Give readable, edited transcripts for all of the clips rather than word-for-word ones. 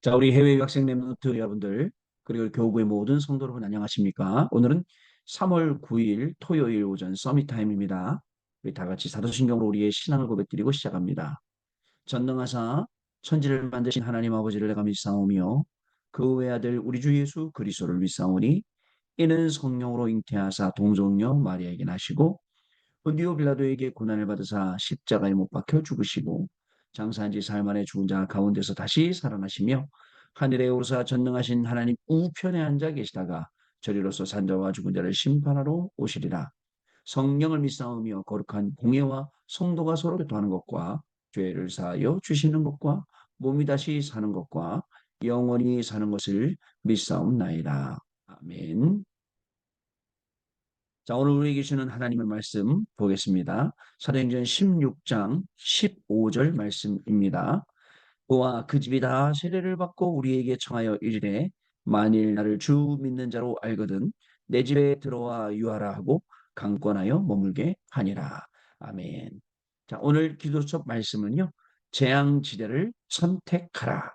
자, 우리 해외 유학생 랩노트 여러분들, 그리고 교구의 모든 성도 여러분 안녕하십니까? 오늘은 3월 9일 토요일 오전 서밋 타임입니다. 우리 다 같이 사도신경으로 우리의 신앙을 고백드리고 시작합니다. 전능하사 천지를 만드신 하나님 아버지를 내가 믿사오며 그 외아들 우리 주 예수 그리스도를 믿사오니 이는 성령으로 잉태하사 동정녀 마리아에게 나시고 본디오 빌라도에게 고난을 받으사 십자가에 못 박혀 죽으시고 장사한 지 사흘 만에 죽은 자 가운데서 다시 살아나시며 하늘에 오르사 전능하신 하나님 우편에 앉아 계시다가 저리로서 산자와 죽은 자를 심판하러 오시리라. 성령을 믿사오며 거룩한 공예와 성도가 서로 교통하는 것과 죄를 사하여 주시는 것과 몸이 다시 사는 것과 영원히 사는 것을 믿사옵나이다. 아멘. 자, 오늘 우리에게 주는 하나님의 말씀 보겠습니다. 사도행전 16장 15절 말씀입니다. 그와 그 집이 다 세례를 받고 우리에게 청하여 이르되 만일 나를 주 믿는 자로 알거든 내 집에 들어와 유하라 하고 강권하여 머물게 하니라. 아멘. 자, 오늘 기도처 말씀은요. 재앙지대를 선택하라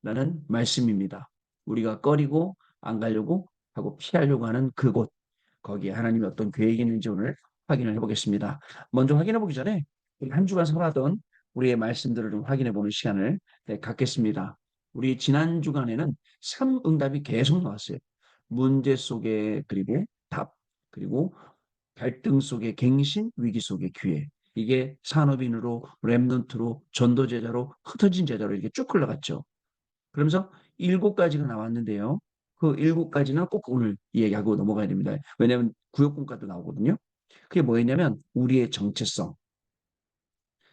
라는 말씀입니다. 우리가 꺼리고 안 가려고 하고 피하려고 하는 그곳, 거기에 하나님이 어떤 계획이 있는지 오늘 확인을 해보겠습니다. 먼저 확인해 보기 전에 한 주간 살아던 우리의 말씀들을 좀 확인해 보는 시간을 갖겠습니다. 우리 지난 주간에는 3응답이 계속 나왔어요. 문제 속에 그리고 답, 그리고 갈등 속에 갱신, 위기 속에 기회. 이게 산업인으로, 랩넌트로, 전도제자로, 흩어진 제자로 이렇게 쭉 흘러갔죠. 그러면서 7가지가 나왔는데요. 그 7가지는 꼭 오늘 이야기하고 넘어가야 됩니다. 왜냐하면 구역분과도 나오거든요. 그게 뭐였냐면 우리의 정체성,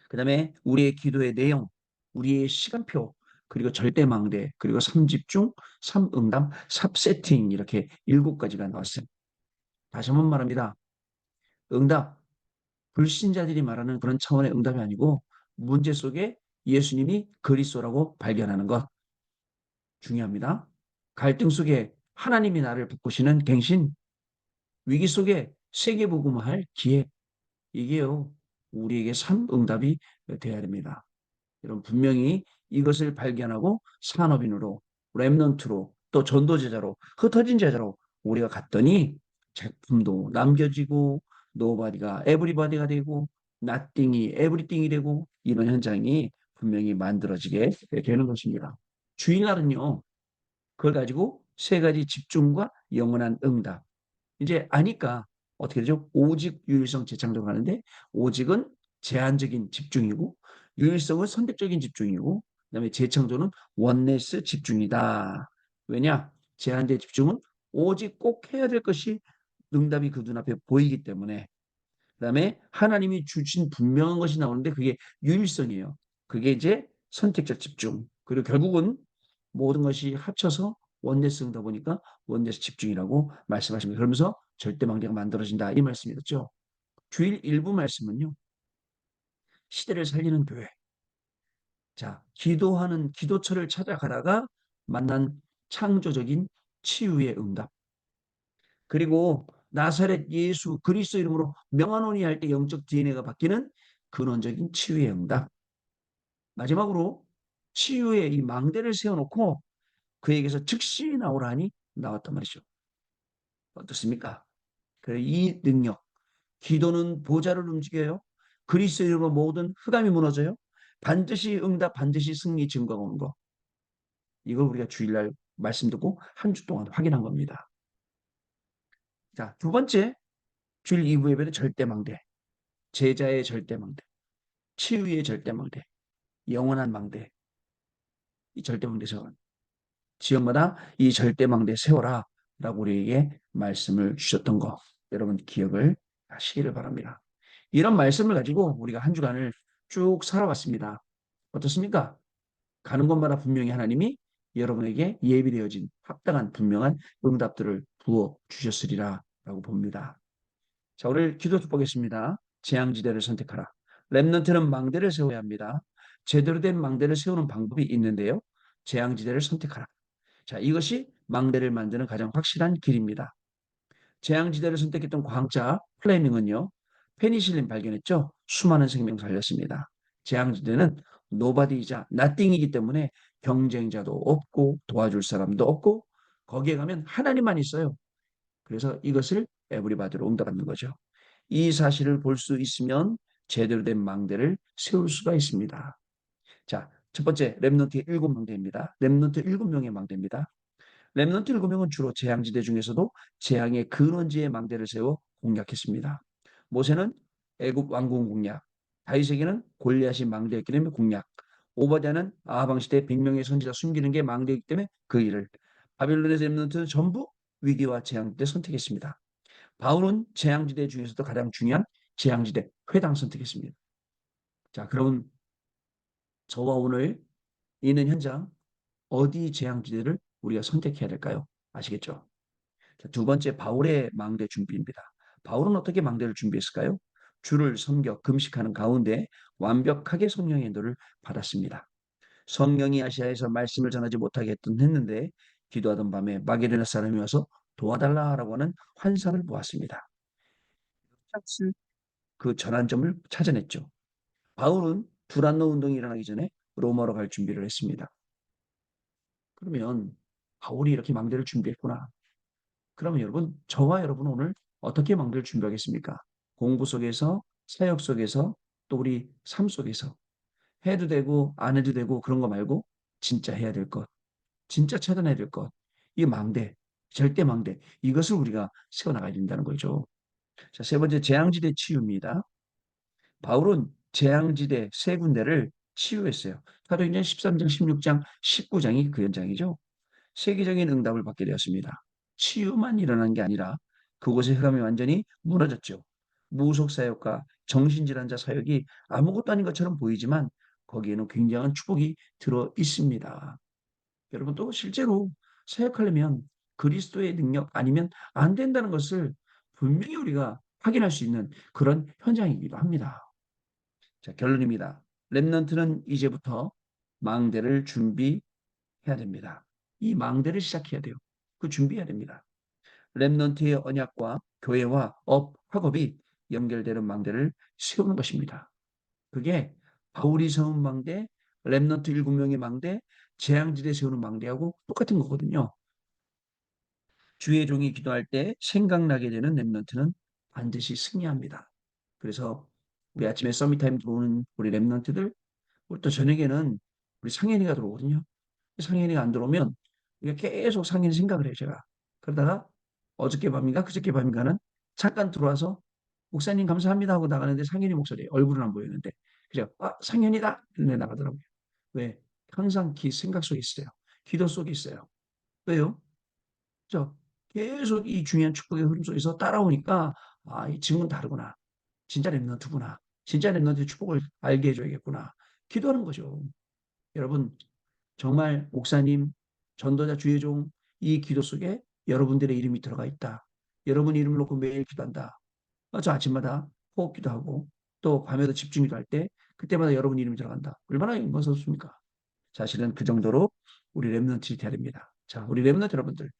그 다음에 우리의 기도의 내용, 우리의 시간표, 그리고 절대망대, 그리고 3집중, 3응답, 3세팅 이렇게 7가지가 나왔어요. 다시 한번 말합니다. 응답, 불신자들이 말하는 그런 차원의 응답이 아니고 문제 속에 예수님이 그리스도라고 발견하는 것 중요합니다. 갈등 속에 하나님이 나를 바꾸시는 갱신, 위기 속에 세계복음화할 기회, 이게요, 우리에게 참 응답이 되어야 됩니다. 여러분, 분명히 이것을 발견하고 산업인으로, 랩넌트로, 또 전도제자로, 흩어진 제자로 우리가 갔더니 작품도 남겨지고, 노바디가 에브리바디가 되고, 나띵이 에브리띵이 되고, 이런 현장이 분명히 만들어지게 되는 것입니다. 주일날은요, 그걸 가지고 3가지 집중과 영원한 응답. 이제 아니까 어떻게 되죠? 오직, 유일성, 재창조를 하는데 오직은 제한적인 집중이고 유일성은 선택적인 집중이고 그다음에 재창조는 원네스 집중이다. 왜냐? 제한된 집중은 오직 꼭 해야 될 것이 응답이 그 눈앞에 보이기 때문에 그다음에 하나님이 주신 분명한 것이 나오는데 그게 유일성이에요. 그게 이제 선택적 집중. 그리고 결국은 모든 것이 합쳐서 원네스다 보니까 원네스 집중이라고 말씀하십니다. 그러면서 절대망대가 만들어진다 이 말씀이었죠. 주일 일부 말씀은요. 시대를 살리는 교회. 자, 기도하는 기도처를 찾아가다가 만난 창조적인 치유의 응답. 그리고 나사렛 예수 그리스도 이름으로 명하노니 할 때 영적 DNA가 바뀌는 근원적인 치유의 응답. 마지막으로 치유의 이 망대를 세워놓고 그에게서 즉시 나오라니 나왔단 말이죠. 어떻습니까? 이 능력, 기도는 보좌를 움직여요. 그리스도 이름으로 모든 흑암이 무너져요. 반드시 응답, 반드시 승리 증거가 오는 거. 이걸 우리가 주일날 말씀 듣고 한 주 동안 확인한 겁니다. 자, 두 번째 주일 2부 예배는 절대망대. 제자의 절대망대, 치유의 절대망대, 영원한 망대. 이 절대망대 세워라. 지역마다 이 절대망대 세워라 라고 우리에게 말씀을 주셨던 거 여러분 기억을 하시기를 바랍니다. 이런 말씀을 가지고 우리가 한 주간을 쭉 살아왔습니다. 어떻습니까? 가는 곳마다 분명히 하나님이 여러분에게 예비되어진 합당한 분명한 응답들을 부어 주셨으리라 라고 봅니다. 자, 오늘 기도 축복하겠습니다. 재앙지대를 선택하라. 렘넌트는 망대를 세워야 합니다. 제대로 된 망대를 세우는 방법이 있는데요. 재앙지대를 선택하라. 자, 이것이 망대를 만드는 가장 확실한 길입니다. 재앙지대를 선택했던 과학자 플레밍은요. 페니실린 발견했죠. 수많은 생명 살렸습니다. 재앙지대는 노바디이자 nothing이기 때문에 경쟁자도 없고 도와줄 사람도 없고 거기에 가면 하나님만 있어요. 그래서 이것을 에브리바디로 옮겨가는 거죠. 이 사실을 볼 수 있으면 제대로 된 망대를 세울 수가 있습니다. 자, 첫 번째 렘넌트의 7망대입니다. 렘넌트 7명의 망대입니다. 렘넌트 7명은 주로 재앙지대 중에서도 재앙의 근원지의 망대를 세워 공략했습니다. 모세는 애굽 왕궁 공략, 다윗에게는 골리앗이 망대였기 때문에 공략, 오바댜는 아하방 시대 100명의 선지자 숨기는 게 망대이기 때문에 그 일을, 바빌론의 렘넌트는 전부 위기와 재앙 때 선택했습니다. 바울은 재앙지대 중에서도 가장 중요한 재앙지대 회당 선택했습니다. 자, 그럼 저와 오늘 있는 현장 어디 재앙지대를 우리가 선택해야 될까요? 아시겠죠? 자, 두 번째 바울의 망대 준비입니다. 바울은 어떻게 망대를 준비했을까요? 주를 섬겨 금식하는 가운데 완벽하게 성령의 인도를 받았습니다. 성령이 아시아에서 말씀을 전하지 못하게 했는데 기도하던 밤에 마게도냐 사람이 와서 도와달라라고 하는 환상을 보았습니다. 그 전환점을 찾아냈죠. 바울은 두란노 운동이 일어나기 전에 로마로 갈 준비를 했습니다. 그러면 바울이 이렇게 망대를 준비했구나. 그러면 여러분, 저와 여러분은 오늘 어떻게 망대를 준비하겠습니까? 공부 속에서, 사역 속에서, 또 우리 삶 속에서 해도 되고 안 해도 되고 그런 거 말고 진짜 해야 될 것, 진짜 찾아내야 될 것, 이 망대, 절대 망대, 이것을 우리가 세워나가야 된다는 거죠. 자, 세 번째 재앙지대 치유입니다. 바울은 재앙지대 세 군데를 치유했어요. 사도행전 13장, 16장, 19장이 그 현장이죠. 세계적인 응답을 받게 되었습니다. 치유만 일어난 게 아니라 그곳의 흑암이 완전히 무너졌죠. 무속사역과 정신질환자 사역이 아무것도 아닌 것처럼 보이지만 거기에는 굉장한 축복이 들어 있습니다. 여러분 또 실제로 사역하려면 그리스도의 능력 아니면 안 된다는 것을 분명히 우리가 확인할 수 있는 그런 현장이기도 합니다. 자, 결론입니다. 렘넌트는 이제부터 망대를 준비해야 됩니다. 이 망대를 시작해야 돼요. 그 준비해야 됩니다. 렘넌트의 언약과 교회와 학업이 연결되는 망대를 세우는 것입니다. 그게 바울이 세운 망대, 렘넌트 7명의 망대, 재앙지대 세우는 망대하고 똑같은 거거든요. 주의 종이 기도할 때 생각나게 되는 렘넌트는 반드시 승리합니다. 그래서 우리 아침에 서밋타임 들어오는 우리 렘넌트들, 우리 또 저녁에는 우리 상현이가 들어오거든요. 상현이가 안 들어오면 우리가 계속 상현이 생각을 해요, 제가. 그러다가 어저께 밤인가 그저께 밤인가는 잠깐 들어와서 목사님 감사합니다 하고 나가는데 상현이 목소리 얼굴은 안 보이는데 그죠? 아 상현이다 이런데 나가더라고요. 왜? 항상 생각 속에 있어요. 기도 속에 있어요. 왜요? 저 계속 이 중요한 축복의 흐름 속에서 따라오니까 아, 이 친구는 다르구나. 진짜 랩런트구나. 진짜 랩런트의 축복을 알게 해줘야겠구나. 기도하는 거죠. 여러분 정말 목사님, 전도자, 주의종 이 기도 속에 여러분들의 이름이 들어가 있다. 여러분 이름을 놓고 매일 기도한다. 저 아침마다 호흡 기도하고 또 밤에도 집중 기도할 때 그때마다 여러분 이름이 들어간다. 얼마나 영광스럽습니까? 사실은 그 정도로 우리 랩런트이 돼야 됩니다. 자, 우리 랩런트 여러분들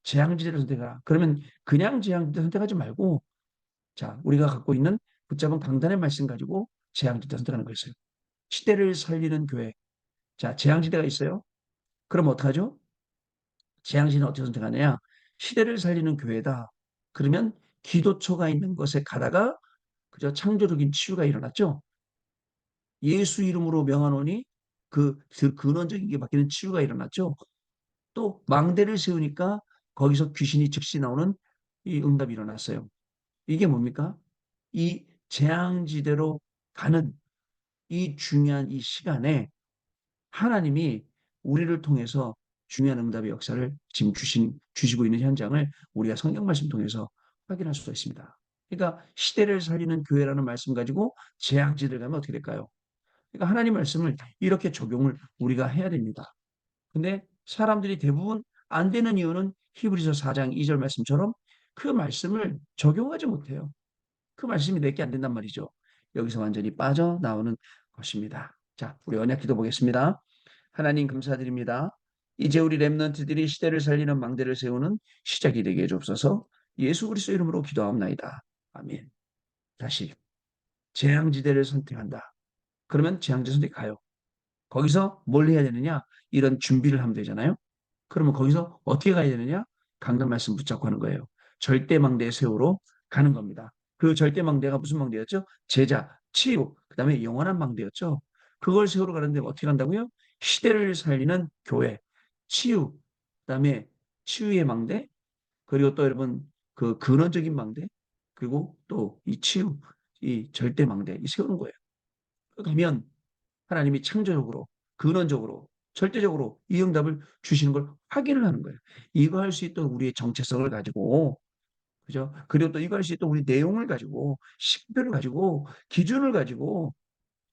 재앙지대를 선택하라. 그러면 그냥 재앙지대 선택하지 말고 자, 우리가 갖고 있는 붙잡은 강단의 말씀 가지고 재앙지대 선택하는 거였어요. 시대를 살리는 교회. 자, 재앙지대가 있어요. 그럼 어떡하죠? 재앙신은 어떻게 선택하느냐? 시대를 살리는 교회다. 그러면 기도처가 있는 곳에 가다가 그저 창조적인 치유가 일어났죠. 예수 이름으로 명하노니 그 근원적인 게 바뀌는 치유가 일어났죠. 또 망대를 세우니까 거기서 귀신이 즉시 나오는 이 응답이 일어났어요. 이게 뭡니까? 이 재앙지대로 가는 이 중요한 이 시간에 하나님이 우리를 통해서 중요한 응답의 역사를 지금 주시고 있는 현장을 우리가 성경 말씀 통해서 확인할 수가 있습니다. 그러니까 시대를 살리는 교회라는 말씀 가지고 재앙지대를 가면 어떻게 될까요? 그러니까 하나님 말씀을 이렇게 적용을 우리가 해야 됩니다. 근데 사람들이 대부분 안 되는 이유는 히브리서 4장 2절 말씀처럼 그 말씀을 적용하지 못해요. 그 말씀이 내게 안 된단 말이죠. 여기서 완전히 빠져나오는 것입니다. 자, 우리 언약 기도 보겠습니다. 하나님 감사드립니다. 이제 우리 렘넌트들이 시대를 살리는 망대를 세우는 시작이 되게 해주옵소서. 예수 그리스도 이름으로 기도하옵나이다. 아멘. 다시 재앙지대를 선택한다. 그러면 재앙지대 선택 가요. 거기서 뭘 해야 되느냐? 이런 준비를 하면 되잖아요. 그러면 거기서 어떻게 가야 되느냐? 강단 말씀 붙잡고 하는 거예요. 절대망대의 세우로 가는 겁니다. 그 절대망대가 무슨 망대였죠? 제자, 치유, 그다음에 영원한 망대였죠. 그걸 세우러 가는데 어떻게 간다고요? 시대를 살리는 교회, 치유, 그다음에 치유의 망대, 그리고 또 여러분 그 근원적인 망대, 그리고 또 이 치유, 이 절대망대, 이 세우는 거예요. 가면 하나님이 창조적으로, 근원적으로, 절대적으로 이 응답을 주시는 걸 확인을 하는 거예요. 이거 할 수 있던 우리의 정체성을 가지고, 그죠? 그리고 또 이거 할 수 있던 우리 내용을 가지고, 식별을 가지고, 기준을 가지고,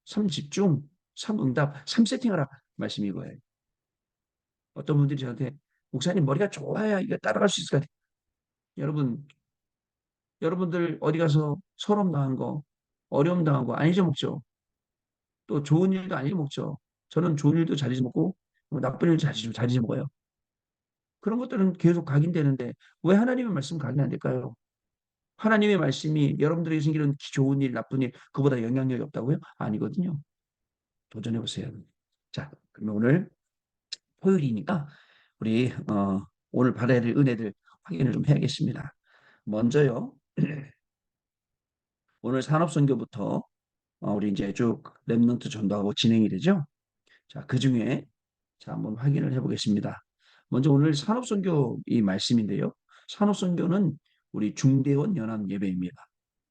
삼집중, 삼응답, 삼세팅하라 말씀이 이거예요. 어떤 분들이 저한테 목사님 머리가 좋아야 이거 따라갈 수 있을 것 같아요. 여러분, 여러분들 어디 가서 서름 당한 거, 어려움 당한 거 안 잊어먹죠? 또 좋은 일도 안 잊어먹죠? 저는 좋은 일도 잘 잊어먹고 나쁜 일도 잘 잊어먹어요. 그런 것들은 계속 각인되는데 왜 하나님의 말씀 각인 안 될까요? 하나님의 말씀이 여러분들에게 생기는 좋은 일, 나쁜 일, 그보다 영향력이 없다고요? 아니거든요. 도전해 보세요. 자, 그러면 오늘 토요일이니까 우리 오늘 받아야 될 은혜들 확인을 좀 해야겠습니다. 먼저요, 오늘 산업선교부터 우리 이제 쭉 랩넌트 전도하고 진행이 되죠. 자, 그 중에 자, 한번 확인을 해보겠습니다. 먼저 오늘 산업선교 이 말씀인데요. 산업선교는 우리 중대원 연합 예배입니다.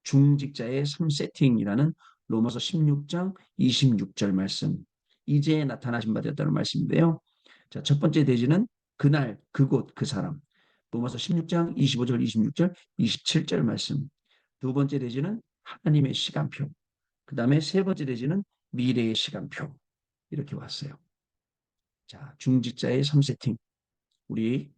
중직자의 3세팅이라는 로마서 16장 26절 말씀. 이제 나타나신 바 되었다는 말씀인데요. 자, 첫 번째 대지는 그날, 그곳, 그 사람. 로마서 16장 25절, 26절, 27절 말씀. 두 번째 대지는 하나님의 시간표. 그 다음에 세 번째 대지는 미래의 시간표. 이렇게 왔어요. 자, 중직자의 3세팅. 우리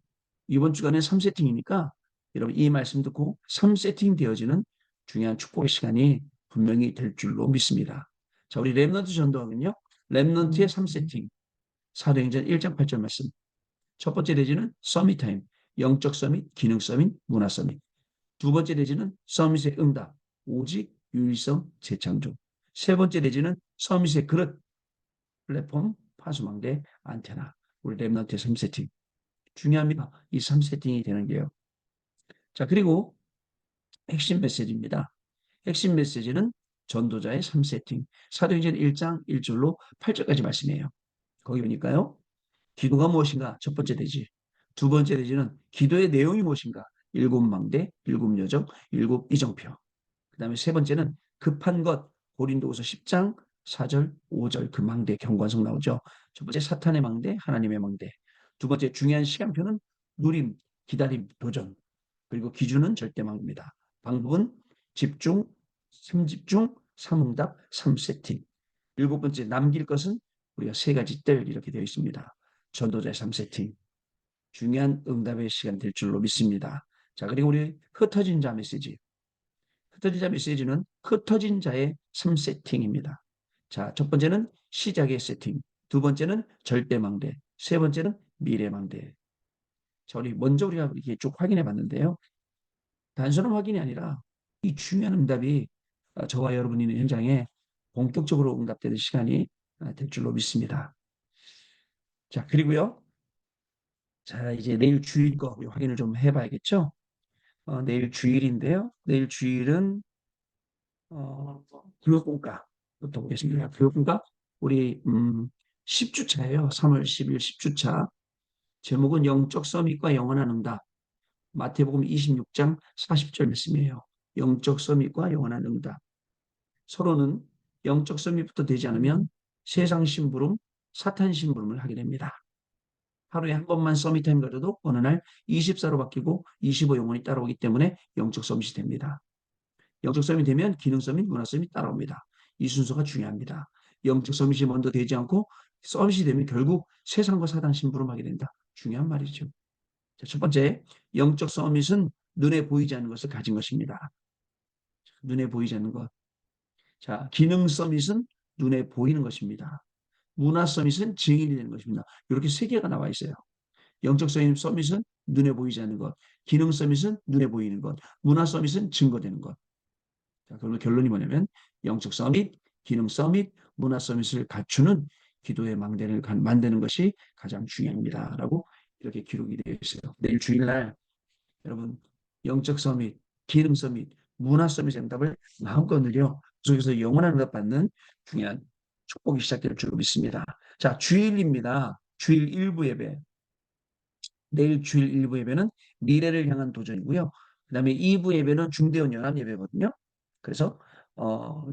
이번 주간에 3세팅이니까 여러분 이 말씀 듣고 3세팅 되어지는 중요한 축복의 시간이 분명히 될 줄로 믿습니다. 자, 우리 랩넌트 전도하면요. 랩넌트의 3세팅. 사도행전 1장 8절 말씀. 첫 번째 대지는 서밋 타임. 영적 서밋, 기능 서밋, 문화 서밋. 두 번째 대지는 서밋의 응답. 오직 유일성 재창조. 세 번째 대지는 서밋의 그릇. 플랫폼, 파수망대, 안테나. 우리 랩넌트의 3세팅. 중요합니다. 이 3세팅이 되는 게요. 자, 그리고 핵심 메시지입니다. 핵심 메시지는 전도자의 3세팅. 사도행전 1장 1절로 8절까지 말씀이에요. 거기 보니까요. 기도가 무엇인가? 첫 번째 대지. 두 번째 대지는 기도의 내용이 무엇인가? 일곱 망대, 일곱 여정, 일곱 이정표. 그 다음에 세 번째는 급한 것. 고린도후서 10장 4절, 5절 그 망대 경관성 나오죠. 첫 번째 사탄의 망대, 하나님의 망대. 두 번째 중요한 시간표는 누림, 기다림, 도전. 그리고 기준은 절대망입니다. 방법은 집중, 3집중, 3응답, 3세팅. 일곱 번째 남길 것은 우리가 세 가지 뜰 이렇게 되어 있습니다. 전도자의 3세팅. 중요한 응답의 시간 될 줄로 믿습니다. 자, 그리고 우리 흩어진 자 메시지. 흩어진 자 메시지는 흩어진 자의 3세팅입니다. 자, 첫 번째는 시작의 세팅. 두 번째는 절대망대. 세 번째는 미래망대. 자, 우리 먼저 우리가 이렇게 쭉 확인해 봤는데요. 단순한 확인이 아니라 이 중요한 응답이 저와 여러분이 있는 현장에 본격적으로 응답되는 시간이 될 줄로 믿습니다. 자, 그리고요. 자, 이제 내일 주일 거 확인을 좀 해봐야겠죠? 내일 주일인데요. 내일 주일은 교육공과부터 보겠습니다. 교육공과 우리 10주차예요. 3월 10일 10주차. 제목은 영적 서밋과 영원한 응답. 마태복음 26장 40절 말씀이에요. 영적 서밋과 영원한 응답. 서로는 영적 서밋부터 되지 않으면 세상 심부름, 사탄 심부름을 하게 됩니다. 하루에 한 번만 서밋 타임 가져도 어느 날 24로 바뀌고 25 영혼이 따라오기 때문에 영적 서밋이 됩니다. 영적 서밋이 되면 기능 서밋, 문화 서밋 따라옵니다. 이 순서가 중요합니다. 영적 서밋이 먼저 되지 않고 서밋이 되면 결국 세상과 사단 심부름하게 된다. 중요한 말이죠. 자, 첫 번째, 영적 서밋은 눈에 보이지 않는 것을 가진 것입니다. 눈에 보이지 않는 것. 자, 기능 서밋은 눈에 보이는 것입니다. 문화 서밋은 증인이 되는 것입니다. 이렇게 세 개가 나와 있어요. 영적 서밋은 눈에 보이지 않는 것, 기능 서밋은 눈에 보이는 것, 문화 서밋은 증거되는 것. 자, 그러면 결론이 뭐냐면 영적 서밋, 기능 서밋, 문화 서밋을 갖추는 기도의 망대를 만드는 것이 가장 중요합니다라고 이렇게 기록이 되어 있어요. 내일 주일날 여러분 영적 서밋, 기능 서밋, 문화 서밋 응답을 마음껏 누려 그 속에서 영원한 응답 받는 중요한 축복이 시작될 줄 믿습니다. 자, 주일입니다. 주일 일부 예배. 내일 주일 일부 예배는 미래를 향한 도전이고요. 그다음에 2부 예배는 중대원 연합 예배거든요. 그래서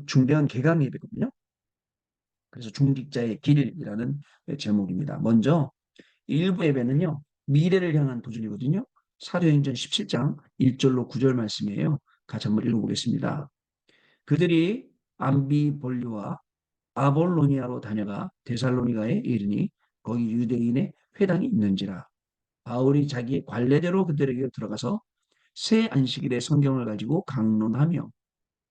중대원 개강 예배거든요. 그래서 중직자의 길이라는 제목입니다. 먼저 일부 예배는요. 미래를 향한 도전이거든요. 사도행전 17장 1절로 9절 말씀이에요. 같이 한번 읽어보겠습니다. 그들이 암비볼리와 아볼로니아로 다녀가 데살로니가에 이르니 거기 유대인의 회당이 있는지라. 바울이 자기의 관례대로 그들에게 들어가서 새 안식일의 성경을 가지고 강론하며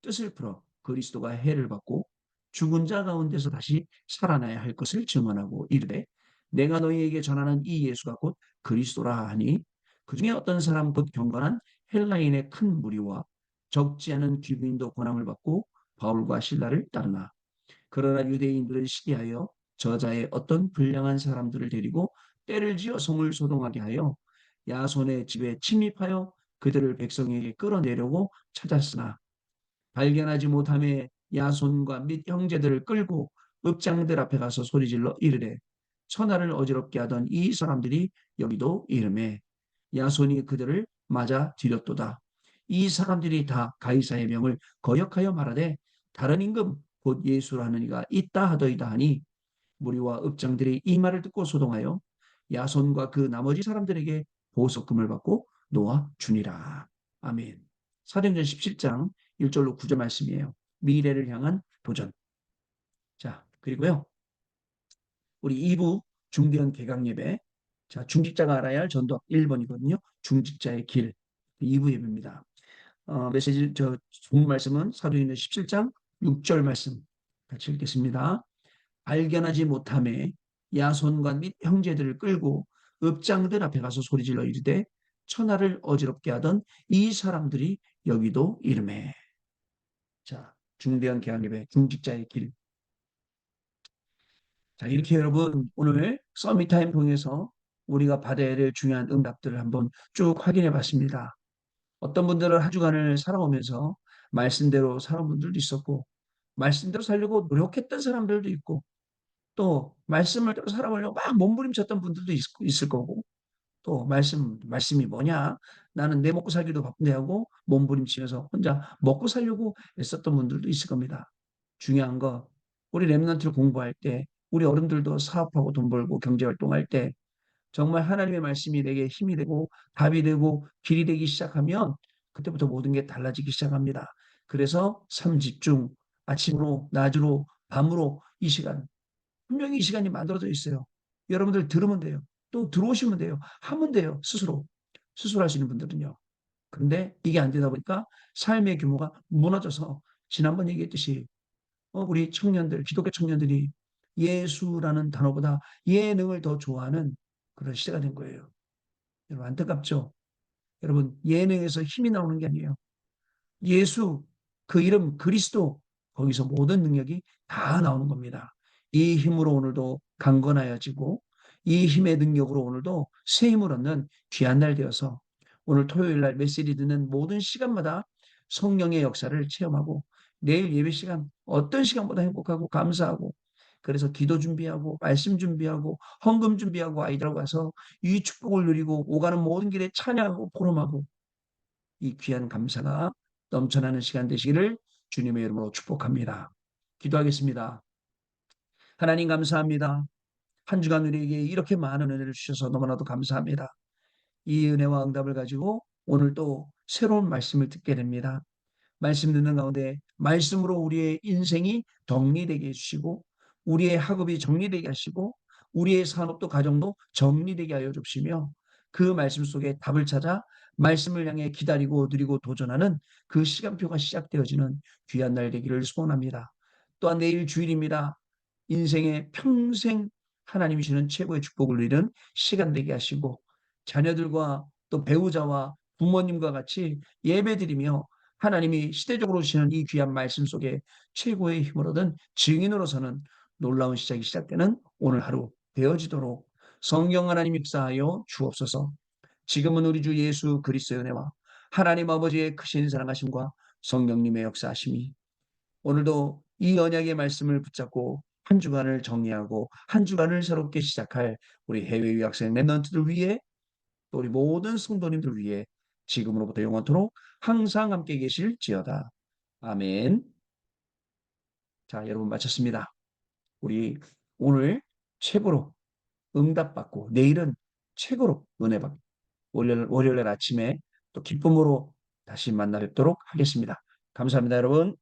뜻을 풀어 그리스도가 해를 받고 죽은 자 가운데서 다시 살아나야 할 것을 증언하고 이르되 내가 너희에게 전하는 이 예수가 곧 그리스도라 하니 그중에 어떤 사람 곧 경건한 헬라인의 큰 무리와 적지 않은 귀부인도 권함을 받고 바울과 신라를 따르나 그러나 유대인들은 시기하여 저자의 어떤 불량한 사람들을 데리고 때를 지어 성을 소동하게 하여 야손의 집에 침입하여 그들을 백성에게 끌어내려고 찾았으나 발견하지 못함에 야손과 및 형제들을 끌고 읍장들 앞에 가서 소리질러 이르되 천하를 어지럽게 하던 이 사람들이 여기도 이름에 야손이 그들을 맞아 들였도다. 이 사람들이 다 가이사의 명을 거역하여 말하되 다른 임금 곧 예수라는 이가 있다 하더이다 하니 무리와 읍장들이 이 말을 듣고 소동하여 야손과 그 나머지 사람들에게 보석금을 받고 놓아 주니라. 아멘. 사도행전 17장 1절로 9절 말씀이에요. 미래를 향한 도전. 자, 그리고요. 우리 2부 중대한 개강 예배. 자, 중직자가 알아야 할 전도학 1번이거든요. 중직자의 길. 2부 예배입니다. 메시지 본 말씀은 사도행전 17장 6절 말씀 같이 읽겠습니다. 발견하지 못함에 야손과 및 형제들을 끌고 읍장들 앞에 가서 소리질러 이르되 천하를 어지럽게 하던 이 사람들이 여기도 이름에. 자, 중대한 개항예배 중직자의 길. 자, 이렇게 여러분 오늘 서밋타임 통해서 우리가 받아야 될 중요한 응답들을 한번 쭉 확인해 봤습니다. 어떤 분들은 한 주간을 살아오면서 말씀대로 살아온 분들도 있었고 말씀대로 살려고 노력했던 사람들도 있고 또 말씀을 따라 살아가려고 막 몸부림쳤던 분들도 있을 거고 또 말씀이 뭐냐 나는 내 먹고 살기도 바쁜데 하고 몸부림치면서 혼자 먹고 살려고 애썼던 분들도 있을 겁니다. 중요한 거 우리 랩런트를 공부할 때 우리 어른들도 사업하고 돈 벌고 경제활동할 때 정말 하나님의 말씀이 내게 힘이 되고 답이 되고 길이 되기 시작하면 그때부터 모든 게 달라지기 시작합니다. 그래서 삼집중 아침으로 낮으로 밤으로 이 시간 분명히 이 시간이 만들어져 있어요. 여러분들 들으면 돼요. 또 들어오시면 돼요. 하면 돼요. 스스로 할 수 있는 분들은요. 근데 이게 안 되다 보니까 삶의 규모가 무너져서 지난번 얘기했듯이 우리 청년들, 기독교 청년들이 예수라는 단어보다 예능을 더 좋아하는 그런 시대가 된 거예요. 여러분 안타깝죠? 여러분 예능에서 힘이 나오는 게 아니에요. 예수, 그 이름 그리스도 거기서 모든 능력이 다 나오는 겁니다. 이 힘으로 오늘도 강건하여지고 이 힘의 능력으로 오늘도 새 힘을 얻는 귀한 날 되어서 오늘 토요일 날 메시지 듣는 모든 시간마다 성령의 역사를 체험하고 내일 예배 시간 어떤 시간보다 행복하고 감사하고 그래서 기도 준비하고 말씀 준비하고 헌금 준비하고 아이들하고 가서 이 축복을 누리고 오가는 모든 길에 찬양하고 포럼하고 이 귀한 감사가 넘쳐나는 시간 되시기를 주님의 이름으로 축복합니다. 기도하겠습니다. 하나님 감사합니다. 한 주간 우리에게 이렇게 많은 은혜를 주셔서 너무나도 감사합니다. 이 은혜와 응답을 가지고 오늘 또 새로운 말씀을 듣게 됩니다. 말씀 듣는 가운데 말씀으로 우리의 인생이 정리되게 해주시고 우리의 학업이 정리되게 하시고 우리의 산업도 가정도 정리되게 하여 주시며 그 말씀 속에 답을 찾아 말씀을 향해 기다리고 누리고 도전하는 그 시간표가 시작되어지는 귀한 날 되기를 소원합니다. 또한 내일 주일입니다. 인생의 평생 하나님이 주는 최고의 축복을 누리는 시간 되게 하시고 자녀들과 또 배우자와 부모님과 같이 예배드리며 하나님이 시대적으로 주시는 이 귀한 말씀 속에 최고의 힘을 얻은 증인으로서는 놀라운 시작이 시작되는 오늘 하루 되어지도록 성령 하나님 역사하여 주옵소서. 지금은 우리 주 예수 그리스도의 은혜와 하나님 아버지의 크신 사랑하심과 성령님의 역사하심이 오늘도 이 언약의 말씀을 붙잡고 한 주간을 정리하고 한 주간을 새롭게 시작할 우리 해외 유학생 랩런트들 위해 또 우리 모든 성도님들 위해 지금으로부터 영원토록 항상 함께 계실지어다. 아멘. 자, 여러분 마쳤습니다. 우리 오늘 최고로 응답받고 내일은 최고로 은혜 받고 월요일 아침에 또 기쁨으로 다시 만나 뵙도록 하겠습니다. 감사합니다, 여러분.